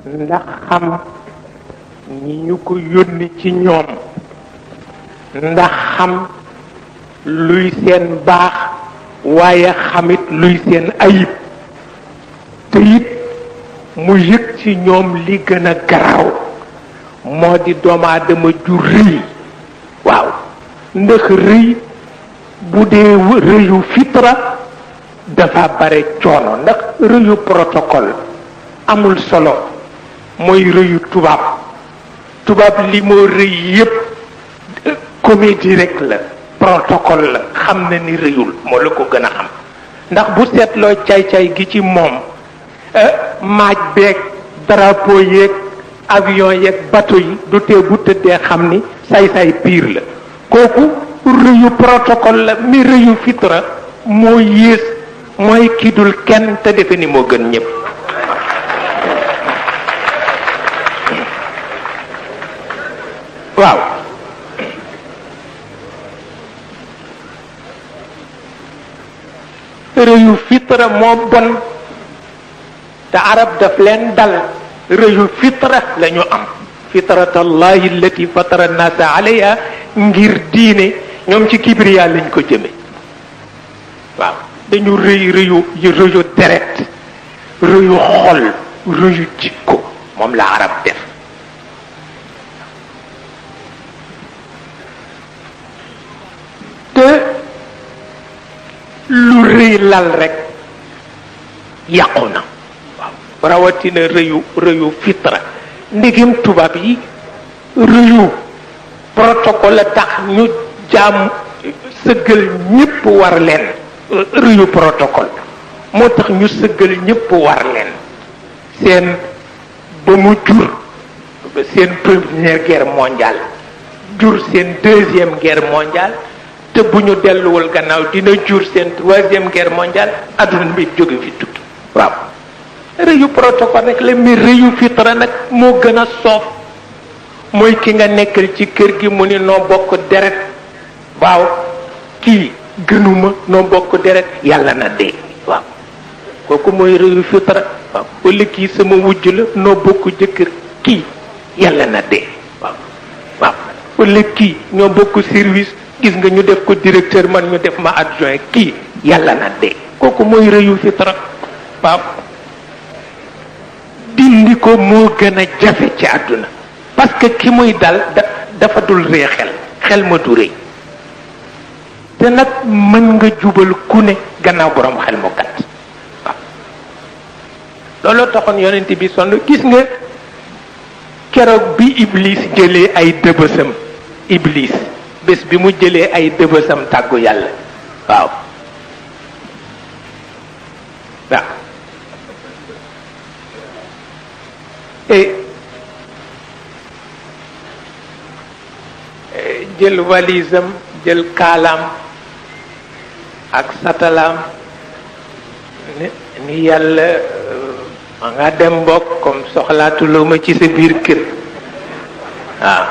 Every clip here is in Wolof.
ndax xam ñi ñu ko yónni ci ñoom, ndax xam luy seen baax waaye xamit luy seen ayib, te it mu yëg ci ñoom li gën a garaaw moo di doomu aadama ju rëy. waaw ndax rëy bu dee rëyu fitra dafa bare coono, ndax rëyu protocole amul solo, mooy rëyu tubaab li moo rëy yépp comédie rek la, protocole la, xam na ni rëyul, moo la ko gën a xam. ndax bu seetloo caay-caay gi ci moom, maaj beeg drapeau yeeg avion yeeg bateau yi, du tee bu tëddee xam ni saay-saay piir la. kooku rëyu protocole la, mi rëyu fitra moo yées, mooy kidul kenn te defe ni moo gën ñëpp. waaw rëyu fitra moo bon, te arab daf leen dal. rëyu fitra la ñu am, fitratallahi allati fatara nnaasa alayha, ngir diine ñoom ci kibriya lañ ko jëme. waaw dañu rëyu deret, rëyu xol, rëyu jikko, moom la arab def. te lu rëy lal rek yàqu na. waaw rawatina rëyu fitra. ndegem tubaab yi rëyu protocole la tax ñu jaam sëggal ñépp war leen. rëyu protocole moo tax ñu sëggal ñépp war leen. seen ba mu jur seen première guerre mondiale, jur seen deuxième guerre mondiale, te bu ñu delluwul gannaaw dina jur seen troisième guerre mondiale, adduna bi jóge fi tudd. waaw rëyu protocole rek la, mi rëyu fitra nag moo gën a soof. mooy ki nga nekkal ci kër gi mu ni noo bokk deret, waaw kii gënuma, noo bokk deret, yàlla na dee. waaw kooku mooy rëyu fitra. waaw wala kii sama wujj la, noo bokk jëkkër, kii yàlla na dee. waaw wala kii ñoo bokk service, gis nga ñu def ko directeur, man ñu def ma adjoint, kii yàlla na dee. kooku mooy rëyu fitra. waaw dindi ko moo gën a jafe ci àdduna, parce que ki muy dal dafa dul ree xel ma du rëy. te nag mën nga jubal ku ne gannaaw borom xel mu gàtt. waaw looloo taxoon yonent bi sonn. gis nga keroog bi Iblis jëlee ay dëbësam, Iblis bés bi mu jëlee ay dëbësam tàggu yàlla. waaw waaw jël walisam, jël kaalaam ak satalaam ni yàlla ma nga dem mbokk, comme soxlaatuloo ma ci sa biir kër. waaw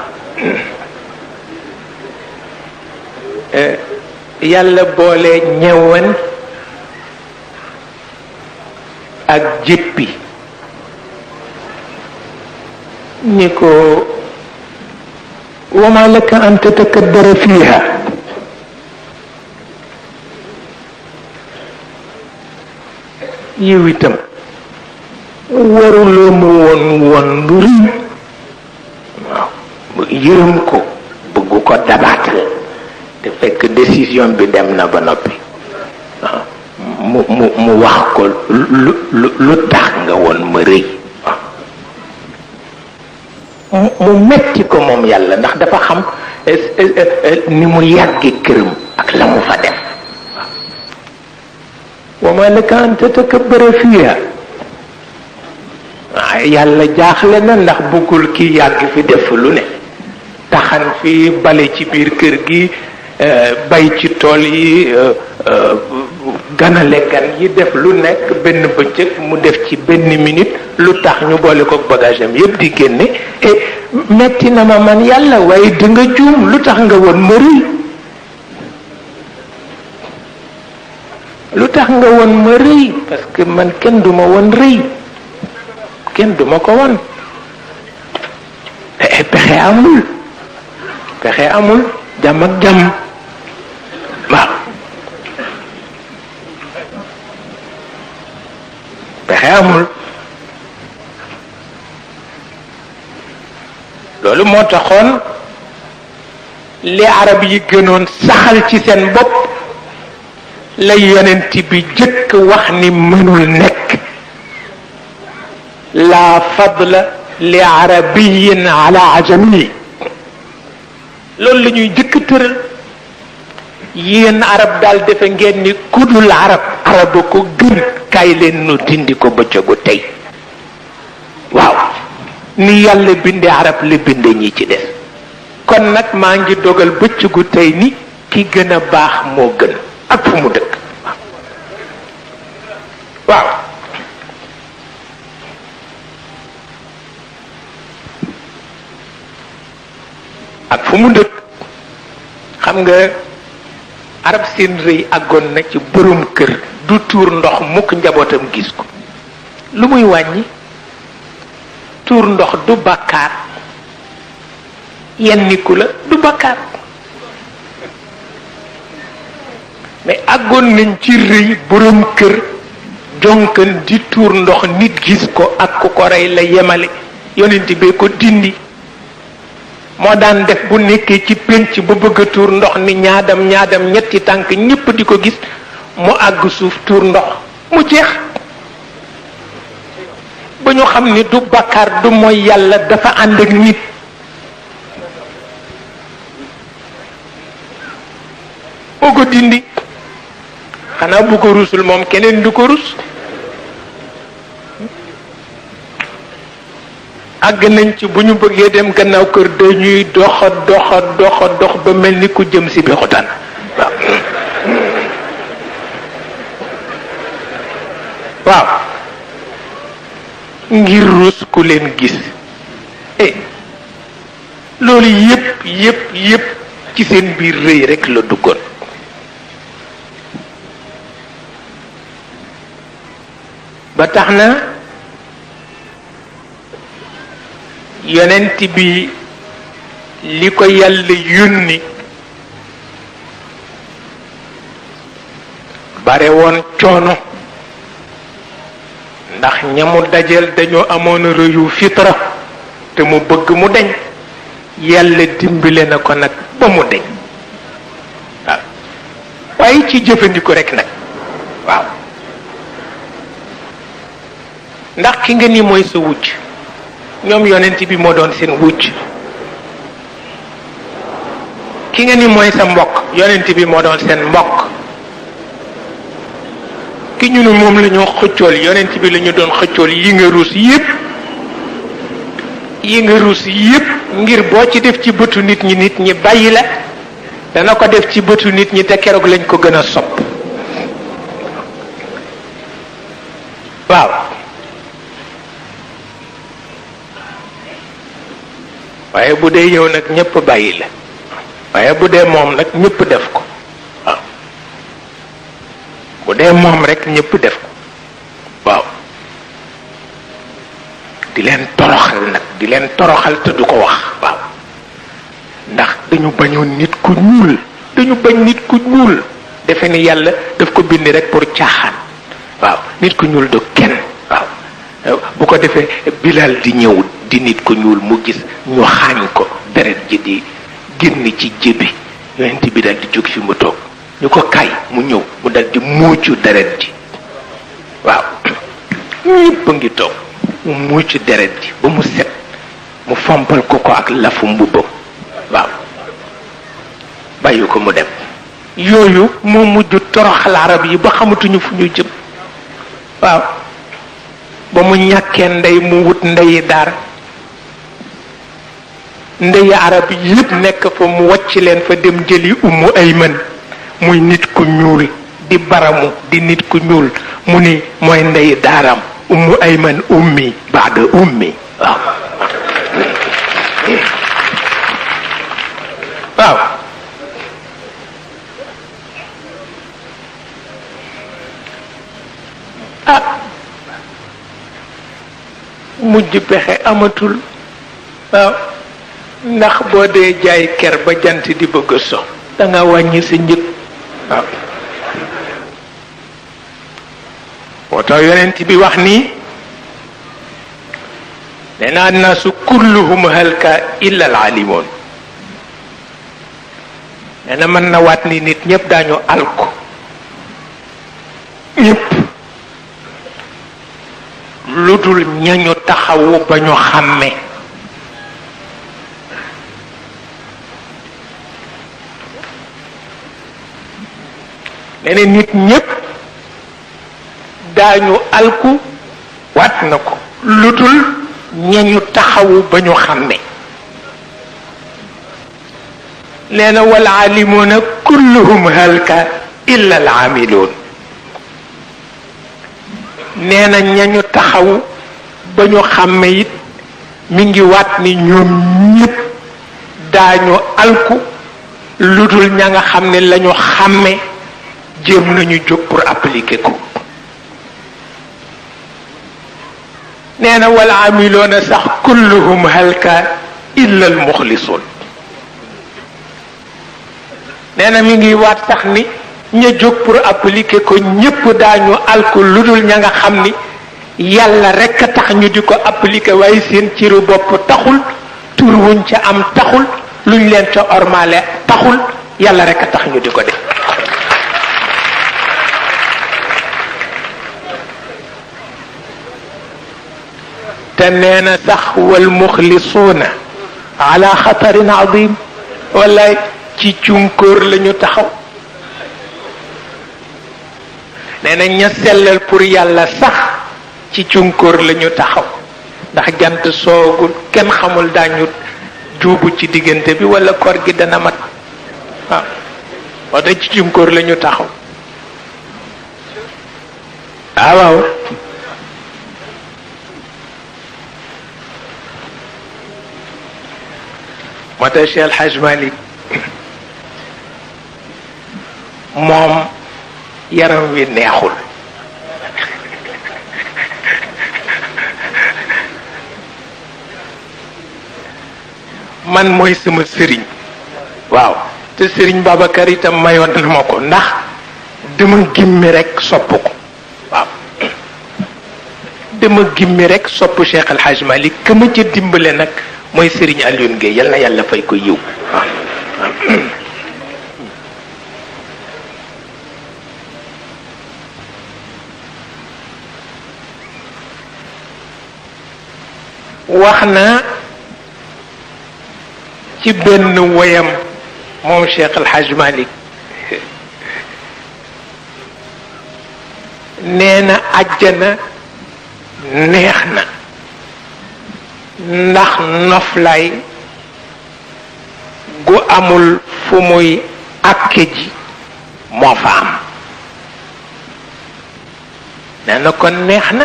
yàlla boole ñewan ak jéppi ni ko wama laka an tatakabbara fiha. yow itam waruloo mu woon lu rëy. waaw yërëm ko, bëggu ko dabaatal, te fekk décision bi dem na ba noppi. waaw mu wax ko lu tax nga woon ma rëy. mu metti ko moom yàlla, ndax dafa xam ni mu yàgge këram ak la mu fa def. wa ma laka an tatakabbara fiha. yàlla jaaxle na, ndax bëggul ki yàgg fi def lu ne, taxan fi, bale ci biir kër gi, bay ci tool yi, ganale gan yi, def lu nekk benn bëccëg mu def ci benn minute, lu tax ñu boole ko bagage am yépp di génne. et metti na ma man yàlla, waaye di nga juum, lu tax nga woon ma rëy. lu tax nga woon ma rëy, parce que man kenn duma woon rëy. kenn duma ko won pexe amul pexe amul jàmm ak jàmm waaw pexe amul loolu moo taxoon li arab yi gënoon saxal ci seen bopp la yonent bi jëkk wax ni mënul nekk la fadla li arabiyin ala ajami loolu la ñuy jëkk tëral yéen arab daal defe ngeen ni kudul arab araba ko gën kaay leen nu dindi ko bëccëgu tey waaw ni yàlla binde arab la binde ñi ci des kon nag maa ngi dogal bëccëgu tey ni ki gën a baax moo gën ak fu mu dëkk waaw ak fu mu dëkk xam nga arab seen rëy àggoon na ci borom kër du tuur ndox mukk njabootam gis ko lu muy wàññi tuur ndox du bàkkaar yenniku la du bàkkaar mais àggoon nañ ci rëy borom kër jonkan di tuur ndox nit gis ko ak ku ko rey la yemale yonent bee ko dindi moo daan def bu nekkee ci pénc ba bëgg a tuur ndox ni ñaadam ñetti tànk ñépp di ko gis mu àgg suuf tuur ndox mu jeex ba ñu xam ni du bàkkaar du mooy yàlla dafa ànd ak nit moo ko dindi xanaa bu ko rusul moom keneen du ko rus àgg nañ ci bu ñu bëggee dem gannaaw kër dañuy dox ba mel ni ku jëm si bi xutaan waaw ngir rus ku leen gis loolu yépp ci seen biir rëy rekk la duggoon ba tax na yonent bi li ko yàlla yónni bare woon coono ndax ñamu dajeel dañoo amoon rëyu fitra te mu bëgg mu deñ yàlla dimbale na ko nag ba mu deñ waaw waaye ci jëfandiku rekk nag waaw ndax ki nga ni mooy sa wujj ñoom yonent bi moo doon seen wujj ki nga ni mooy sa mbokk yonent bi moo doon seen mbokk ki ñu ne moom la ñoo xëccool yonent bi la ñu doon xëccool yi nga ruus yépp ngir boo ci def ci bëtu nit ñi bàyyi la dana ko def ci bëtu nit ñi te keroog lañ ko gën a sopp waaw waaye bu dee yow nag ñépp bàyyi la waaye bu dee moom nag ñépp def ko waaw bu dee moom rek ñépp def ko waaw di leen toroxal te du ko wax waaw ndax dañu bañoon nit ku ñuul dañu bañ nit ku ñuul defe ni yàlla daf ko bind rek pour caaxaan waaw nit ku ñuul du kenn waaw bu ko defee Bilal di ñëw di nit ku ñuul mu gis ñu xaañ ko deret ji di génn ci jébi yonent bi dal di jóg fi mu toog ñu ko kaay mu ñëw mu dal di muucu deret ji waaw ñëpp a ngi toog mu muucu deret ji ba mu set mu fompal ko ak lafu mbubbam waaw bàyyi ko mu dem yooyu moo mujj toroxal arab yi ba xamatuñu fu ñu jëm waaw ba mu ñàkkee ndey mu wut ndeyi daara ndeyi arab yépp nekk fa mu wàcc leen fa dem jëli Ummu Ayman muy nit ku ñuul di baramu di nit ku ñuul mu ni mooy ndeyi daaram Ummu Ayman ummi baada ummi waaw waaw mujj pexe amatul waaw ndax boo dee jaay ker ba jant di bëgg so da nga wàññi sa njëg waaw moo tax yonent bi wax nii nee na annaasu kulluhum halka illa al alimoon nee na mën na waat ni nit ñëpp daañu alko ñëpp lu dul ñañu taxawu ba ñu xàmme nee na nit ñëpp daañu alku waat na ko lu dul ñañu taxawu ba ñu xàmme nee na wal alimuuna kulluhum halka illa al aamiluun nee na ñañu taxawu ba ñu xàmme it mi ngi waat ni ñoom ñëpp daañu alku lu dul ña nga xam ne la ñu xàmme jéem nañu jóg pour appliquer ko nee na wal aamiluuna sax kulluhum halka illa al muxlisuun nee na mi ngi waat sax ni ña jóg pour appliquer ko ñépp daañu alku lu dul ña nga xam ni yàlla rekk a tax ñu di ko appliquer waaye seen ciru bopp taxul tur wuñ ca am taxul luñ leen ca ormale taxul yàlla rekk a tax ñu di ko def te nee na sax wal muxlisuuna ala xatarin adim wallaay ci cunkóor lañu taxaw nee na ña sellal pour yàlla sax ci cunkóor lañu taxaw ndax jant soogul kenn xamul daañu juubu ci diggante bi wala koor gi dana mat waaw moo tax ci cunkóor lañu taxaw waaw moo tax Cheikh El Hadj Malick moom yaram wi neexul man mooy sama sëriñ waaw te sëriñ Babacar itam mayoon na ma ko ndax dama gimmi rek sopp ko waaw dama gimmi rek sopp Cheikh El Hadj Malick ka ma ca dimbale nag mooy sëriñ Alioune Gueye yal na yàlla fay ko yiw waaw wax na ci benn woyam moom Cheikh El Hadj Malick nee na àjjana neex na ndax noflaay gu amul fu muy àkke ji moo fa am nee na kon neex na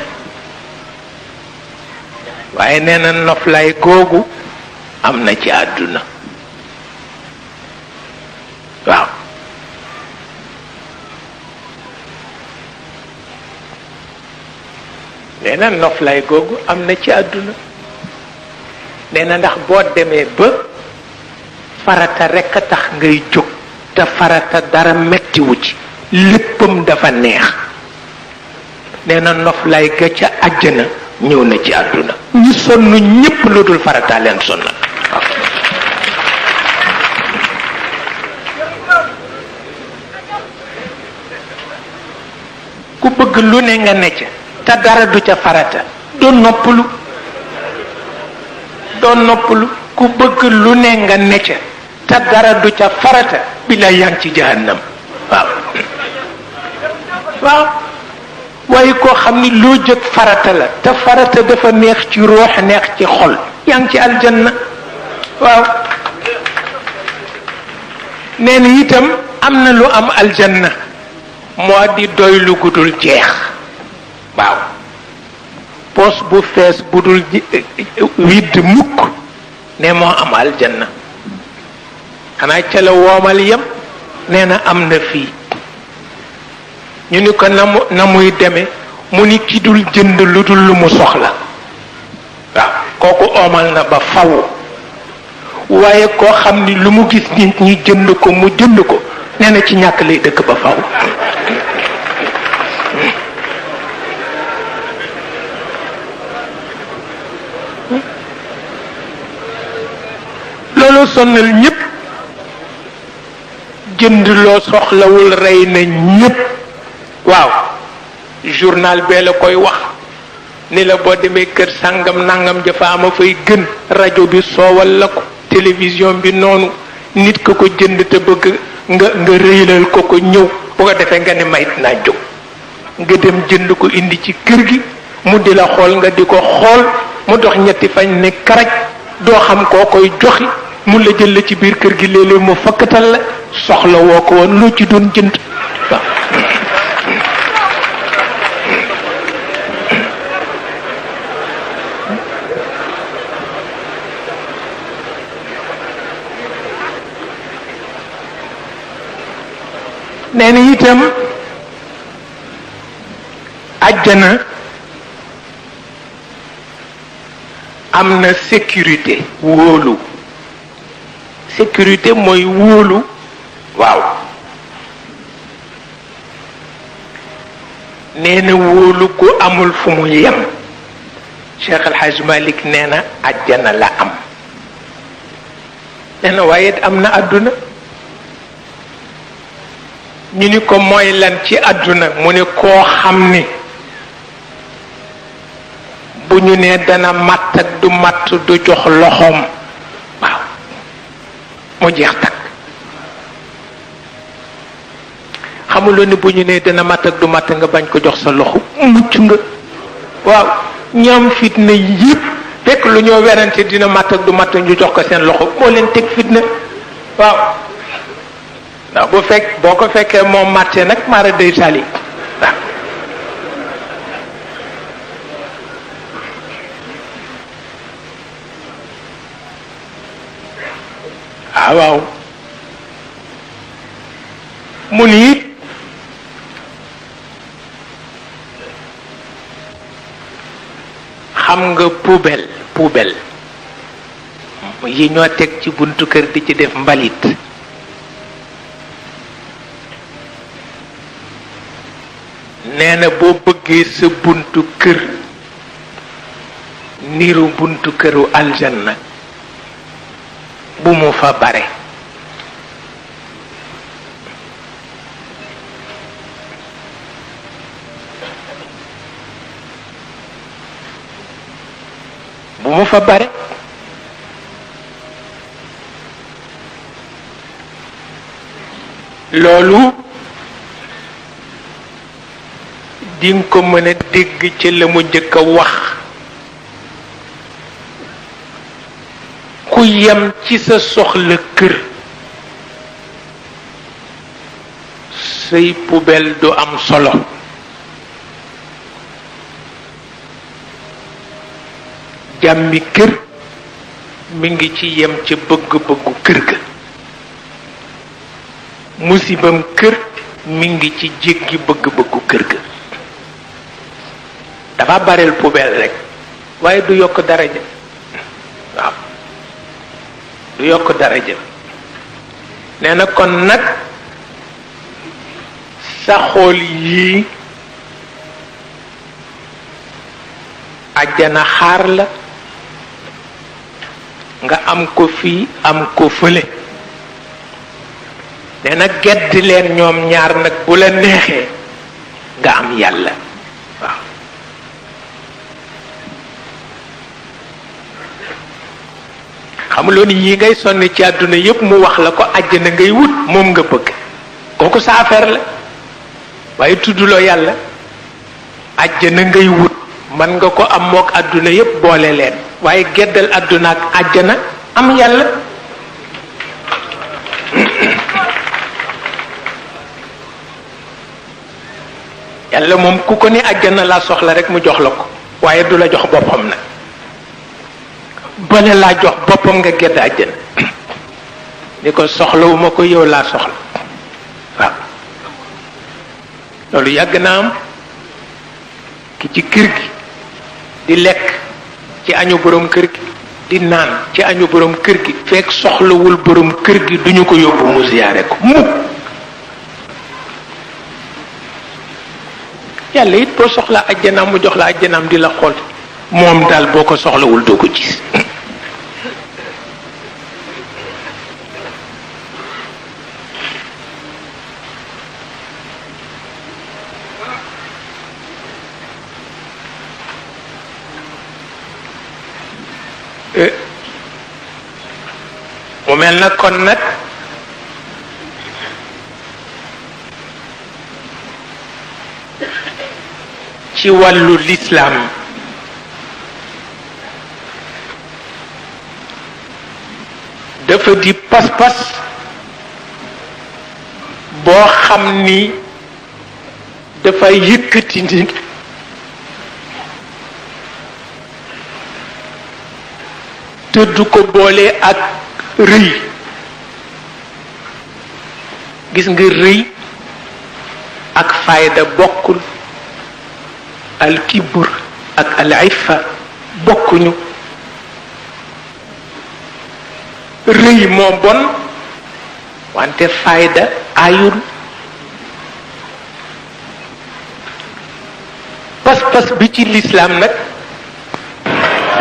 waaye nee na noflaay googu am na ci àdduna waaw nee na noflaay googu am na ci àdduna nee na ndax boo demee ba farata rekk a tax ngay jóg te farata dara mettiwu ci léppam dafa neex nee na noflaay ga ca àjjana ñëw na ci àdduna ñi sonn ñépp lu dul farata leen sonnal ku bëgg lu ne nga ne ca te dara du ca farata doo noppalu ku bëgg lu ne nga ne ca te dara du ca farata bi la yaa ngi ci jahannam waaw waaw waaye koo xam ni loo jëkk farata la te farata dafa neex ci ruux neex ci xol yaa ngi ci aljanna waaw nee na itam am na lu am aljanna moo di doy lu gudul jeex waaw poos bu fees bu dul widd mukk ne moo am aljanna xanaa ca la woomal yem nee na am na fii ñu ni ko na muy deme mu ni ki dul jënd lu dul lu mu soxla kooku omal na ba faw waaye koo xam ni lu mu gis nit ñi jënd ko mu jënd ko nee na ci ñàkk lay dëkk ba faw loolu sonal ñépp jënd loo soxlawul rey na ñépp waaw journal bee la koy wax ni la boo demee kër sàngam nangam jafa ama fay gën rajo bi soowal la ko télévision bi noonu nit ko ko jënd te bëgg nga rëylal ko ko ñëw bu ko defee nga ne mayit naa jóg nga dem jënd ko indi ci kër gi mu di la xool nga di ko xool mu dox ñetti fañ ne karaj doo xam koo koy joxi mu la jël la ci biir kër gi léeg-léeg mu fakkatal la soxla woo ko woon loo ci doon jënd waaw nee na itam àjjana am na sécurité wóolu sécurité mooy wóolu waaw nee na wóolu gu amul fu mu yem Cheikh El Hadj Malick nee na àjjana la am nee na waaye am na àdduna ñu ni ko mooy lan ci àdduna mu ne koo xam ni bu ñu nee dana matt ak du matt du jox loxoom waaw mu jeex takk xamuloo ni bu ñu nee dana matt ak du matt nga bañ ko jox sa loxo mucc nga waaw ñoom fitna yépp fekk lu ñoo werante dina matt ak du matt ñu jox ko seen loxo moo leen teg fitna waaw ndax boo ko fekkee moom màttee nag mara day tali waaw mu ni it xam nga poubelle yi ñoo teg ci buntu kër di ci def mbalit nee na boo bëggee sa buntu kër niru buntu këru aljanna bu mu fa bare bu mu fa bare loolu dinga ko mën a dégg ci la mu njëkk a wax ku yem ci sa soxla kër say poubelle du am solo jàmmi kër mi ngi ci yem ca bëgg-bëggu kër ga musibam kër mi ngi ci jéggi bëgg-bëggu kër ga dafa bareel poubelle rek waaye du yokk daraja waaw du yokk daraja nee na kon nag sa xool yii àjjana xaar la nga am ko fii am ko fële nee na gedd leen ñoom ñaar nag bu la neexee nga am yàlla waaw xamuloo ni yi ngay sonni ci àdduna yépp mu wax la ko àjjana ngay wut moom nga bëgg kooku sa affaire la waaye tudduloo yàlla àjjana ngay wut man nga ko am mook àdduna yépp boole leen waaye geddal àdduna ak àjjana am yàlla yàlla moom ku ko ni àjjana laa soxla rek mu jox la ko waaye du la jox boppam nag bale laa jox boppam nga gedd àjjana ni ko soxlawuma ko yow laa soxla waaw loolu yàgg na am ki ci kër gi di lekk ci añu borom kër gi di naan ci añu borom kër gi fekk soxlawul borom kër gi duñu ko yóbbu mu ziyaare ko mukk. yàlla it boo soxlaa ajjanaam mu jox la ajjanaam di la xool moom daal boo ko soxlawul doo ko gis. mu mel na kon nag ci wàllu lislaam dafa di pas-pas boo xam ni dafa yëkkati nit te du ko boole ak rëy. gis nga rëy ak fayda bokkul, al kibr ak al iffa bokkuñu. rëy moo bon wante fayda ayul. pas-pas bi ci lislaam nag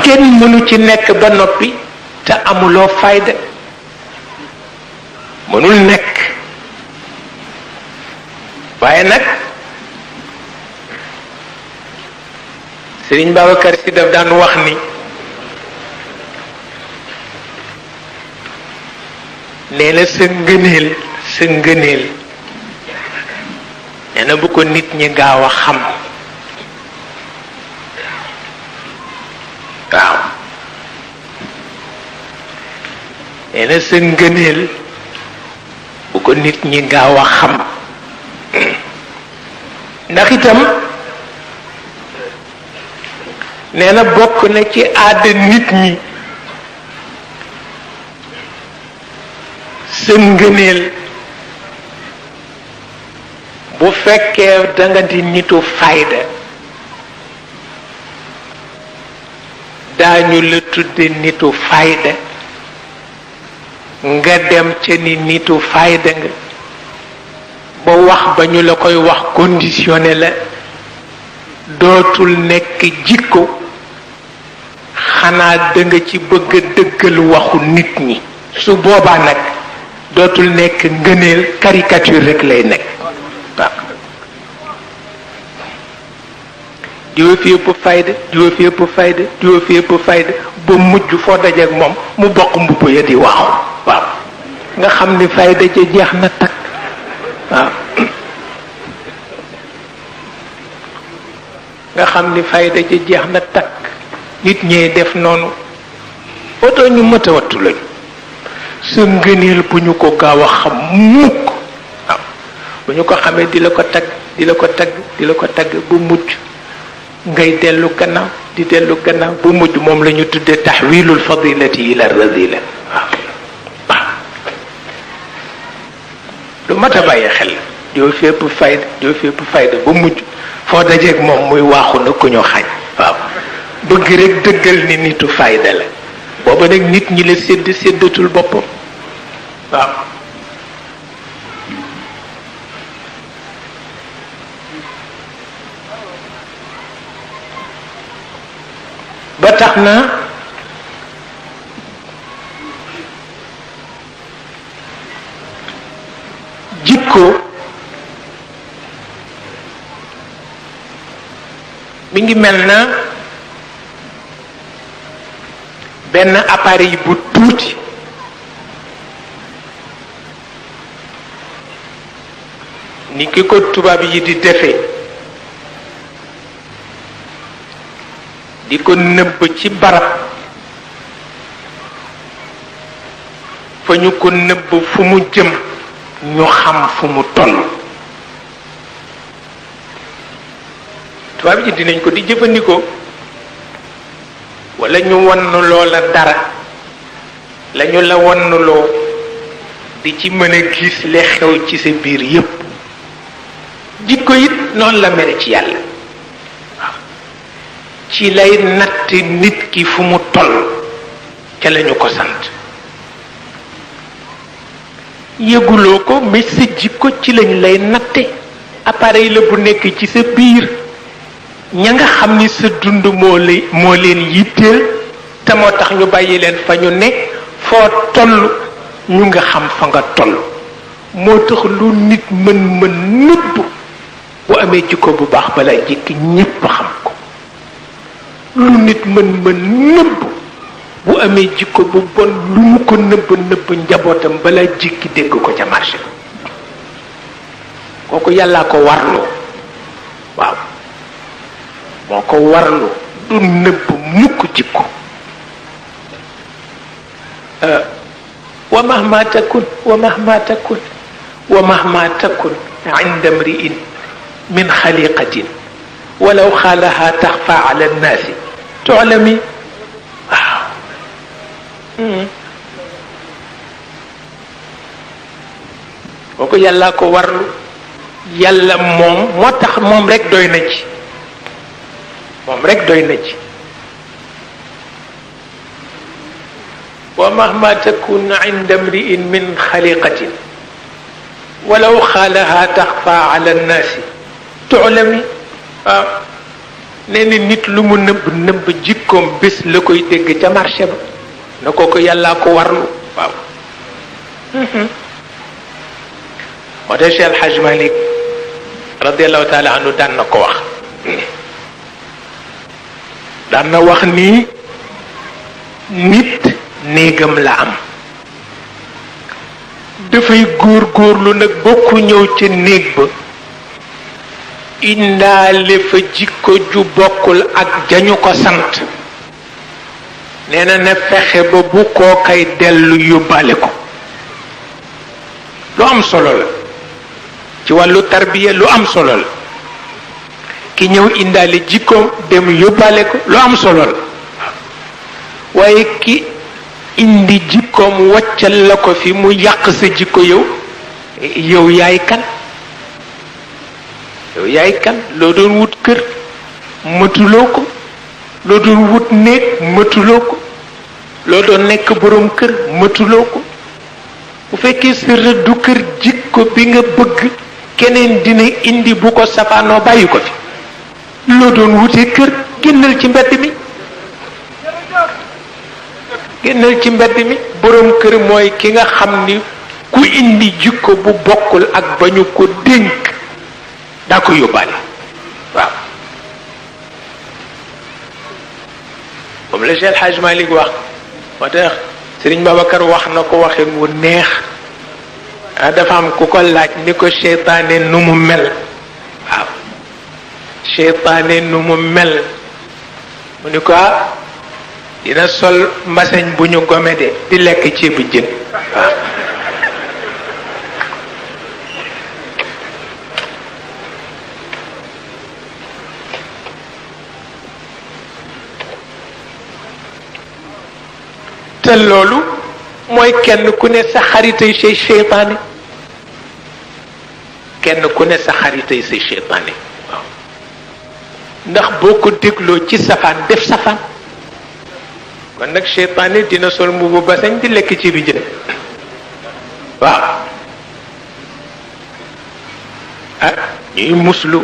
kenn mënu ci nekk ba noppi te amuloo fayda, mënul nekk. waaye nag Sëriñ Babacar Si daf daan wax ni nee na sa ngëneel nee na bu ko nit ñi gaaw a xam. waaw nee na sa ngëneel bu ko nit ñi gaaw a xam. ndax itam nee na bokk na ci aada nit ñi sa ngëneel bu fekkee danga di nitu fayda daañu la tudde nitu fayda nga dem ca ni nitu fayda nga ba wax ba ñu la koy wax conditionné la dootul nekk jikko, xanaa danga ci bëgg a dëggal waxu nit ñi. su boobaa nag dootul nekk ngëneel, caricature rek lay nekk. waaw diwa fi ëpp fayda, diwa fi ëpp fayda, diwa fi ëpp fayda ba mujj foo dajeek moom mu bokk mbubb ya di waaxu. waaw nga xam ni fayda ja jeex na takk. waaw nga xam ni fayda ja jeex na takk. nit ñee def noonu oto ñu mët a wattu lañu. sa ngëneel bu ñu ko gaaw a xam mukk. waaw bu ñu ko xamee di la ko tagg di la ko tagg di la ko tagg bu mujj ngay dellu gannaaw di dellu gannaaw bu mujj moom la ñu tuddee taxwilul fadilati ila radila. waaw waaw lu mat a bàyyi xel. diw fépp fayda diw fépp fayda ba mujj foo dajeeg moom muy waaxu na ku ñu xañ. waaw bëgg rek dëggal ni nitu fayda la. booba nag nit ñi la séddatul boppam. waaw ba tax na jikko mi ngi mel na benn appareil bu tuuti ni ki ko tubaab yi di defee di ko nëbb ci barab fa ñu ko nëbb fu mu jëm ñu xam fu mu toll. tubaab yi dinañ ko di jëfandikoo wala ñu won loola dara lañu la wonnuloo di ci mën a gis li xew ci sa biir yépp. jikko it noonu la mel ci yàlla. waaw ci lay natt nit ki fu mu toll ca lañu ko sant yëguloo ko mais sa jikko ci lañ lay natte appareil la bu nekk ci sa biir ña nga xam ni sa dund moo leen yitteel te moo tax ñu bàyyi leen fa ñu ne foo toll ñu nga xam fa nga toll moo tax lu nit mën nëbb bu amee jikko bu baax balaa jékki ñépp xam ko lu nit mën nëbb bu amee jikko bu bon lu mu ko nëbb njabootam balaa jékki dégg ko ca marché kooku yàllaa ko warloo waaw moo ko warloo du nëbb mukk jikko wa mahma takun inda mri'in min xaliqatin walaw xaalaha taxfa ala nnaasi tu'lami waaw kooku yàllaa ko warlu yàlla moom moo tax moom rek doy na ci wa mahma takun inda mri'in min xaliqatin walaw xaalaha taxfa ala nnaasi tu'lami waaw nee na nit lu mu nëbb jikkoom bés la koy dégg ca marché ba na kooku yàllaa ko warlu waaw moo tax Cheikh El Hadj Malick radiallahu taala anhu daan na ko wax daan na wax ni nit néegam la am dafay góorgóorlu nag bokku ñëw ca néeg ba indaale fa jikko ju bokkul ak jañu ko sant nee na fexe ba bu koo kay dellu yóbbaale ko lu am solo la ci wàllu tarbiya lu am solo la ki ñëw indaale jikkoom dem yóbbaale ko lu am solo la waaye ki indi jikkoom waccal la ko fi mu yàq sa jikko yow yaay kan loo doon wut kër matuloo ko loo doon wut néeg matuloo ko loo doon nekk boroom kër matuloo ko bu fekkee sa rëddu kër jikko bi nga bëgg keneen dina indi bu ko safaanoo bàyyi ko fi loo doon wutee kër génnal ci mbedd mi boroom kër mooy ki nga xam ni ku indi jikko bu bokkul ak ba ñu ko dénk daa ko yóbbaale waaw moom la Cheikh El Hadj Malick wax moo tax Serigne Babacar wax na ko waxin wu neex dafa am ku ko laaj ni ko seytaane nu mu mel waaw seytaane nu mu mel mu ni ko dina sol mbaseñ bu ñu gome de di lekk ceebu jën waaw te loolu mooy kenn ku ne sa xaritay say seytaane waaw ndax boo ko dégloo ci safaan def safaan kon nag seytaane dina sol mbubu basañ di lekk ci bi jën waaw ñuy muslu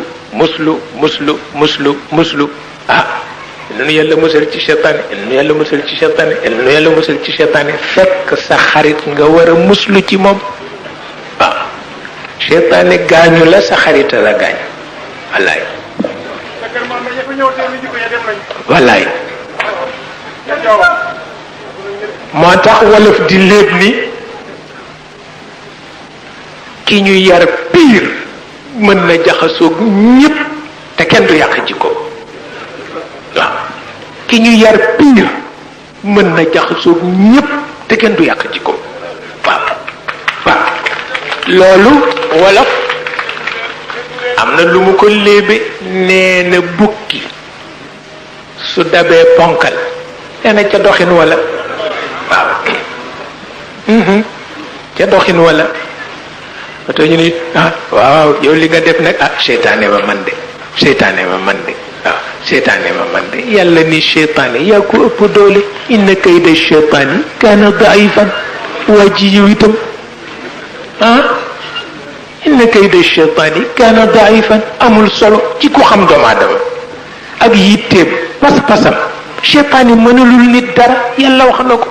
nu yàlla musal ci seytaane fekk sa xarit nga war a muslu ci moom waaw seytaane gaañu la sa xarit la gaañ wallaay moo tax wolof di léeb ni ki ñu yar piir mën na jaxasoog ñépp te kenn du yàq jikko waaw ki ñu yar piir mën na jaxasoog ñépp te kenn du yàq jikko waaw loolu wolof am na lu mu ko léebe nee na bukki su dabee ponkal nee na ca doxin wala waaw ca doxin wala oto ñu ni waaw yow li nga def nag seytaane ma man de waaw seytaane ma man de yàlla ni seytaane yaa ko ëpp doole inna kayda seytaani kaana daifan waa ji yow itam inna kayda seytaani kaana daifan amul solo ci ku xam doomu aadama ak yitteem pas-pasam seytaane mënalul nit dara yàlla wax na ko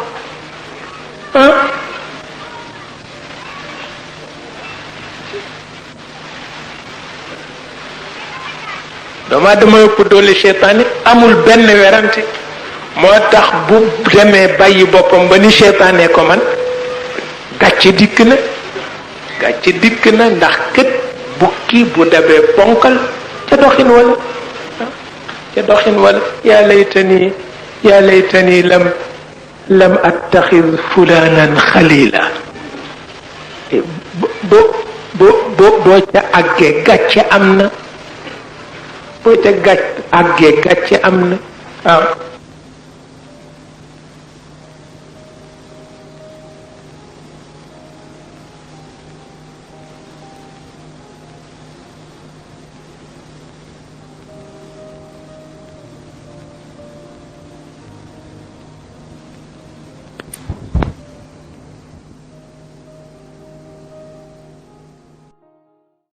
doomu aadama ëpp doole seytaane amul benn werante moo tax bu demee bàyyi boppam ba ni seytaane ko man gàcce dikk na ndax kët bukki bu dabee ponkal ca doxin wala yaa laytani lam attaxid fulanan xalila boo ca àggee gàcce am na boo ca àggee gàcce am na waaw